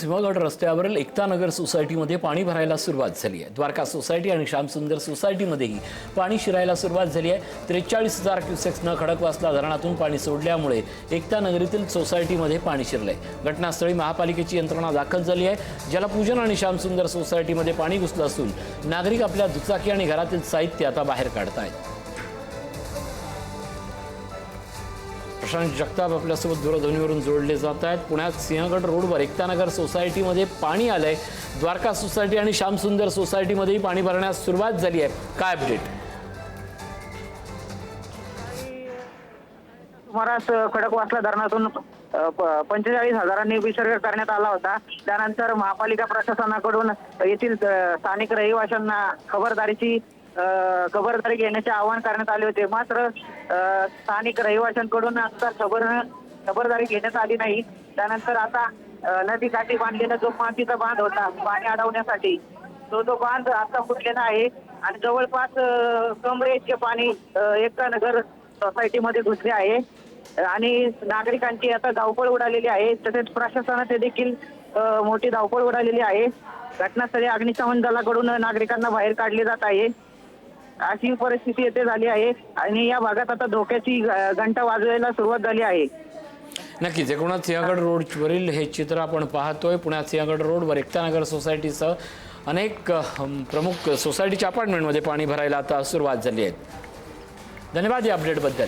सिंहगड रस्त्यावरील एकता नगर सोसायटीमध्ये पाणी भरायला सुरुवात झाली आहे। द्वारका सोसायटी आणि श्यामसुंदर सोसायटीमध्येही पाणी शिरायला सुरुवात झाली आहे। 43,000 क्युसेक्सनं खडकवासला धरणातून पाणी सोडल्यामुळे एकता नगरीतील सोसायटीमध्ये पाणी शिरले। घटनास्थळी महापालिकेची यंत्रणा दाखल झाली आहे। जलपूजन आणि श्यामसुंदर सोसायटीमध्ये पाणी घुसलं असून नागरिक आपल्या दुचाकी आणि घरातील साहित्य आता बाहेर काढतायत। प्रशांत जगताप आपल्यासोबत दूरध्वनीवरून जोडले जात आहेत। पुण्यात सिंहगड रोडवर एकतानगर सोसायटीमध्ये पाणी आलंय। द्वारका सोसायटी आणि श्यामसुंदर सोसायटीमध्येही पाणी भरण्यास सुरुवात झाली आहे। काय अपडेट? सुमारास खडकवासला धरणातून 45,000 विसर्ग करण्यात आला होता। त्यानंतर महापालिका प्रशासनाकडून येथील स्थानिक रहिवाशांना खबरदारी घेण्याचे आवाहन करण्यात आले होते। मात्र स्थानिक रहिवाशांकडून आता खबरदारी घेण्यात आली नाही। त्यानंतर आता नदीकाठी बांधलेला जो मातीचा बांध होता पाणी अडवण्यासाठी तो बांध आता फुटलेला आहे आणि जवळपास कमरे इतके पाणी एकता नगर सोसायटीमध्ये घुसले आहे आणि नागरिकांची आता धावपळ उडालेली आहे। तसेच प्रशासनाचे देखील मोठी धावपळ उडालेली आहे। घटनास्थळी अग्निशमन दलाकडून नागरिकांना बाहेर काढले जात आहे। अशी परिस्थिती येथे झाली आहे आणि या भागात आता धोक्याची घंटा वाजवायला सुरुवात झाली आहे। नक्कीच एकूणच सिंहगड रोडवरील हे चित्र आपण पाहतोय। पुण्यात सिंहगड रोडवर एकतानगर सोसायटीसह अनेक प्रमुख सोसायटीच्या अपार्टमेंटमध्ये पाणी भरायला आता सुरुवात झाली आहे। धन्यवाद या अपडेटबद्दल।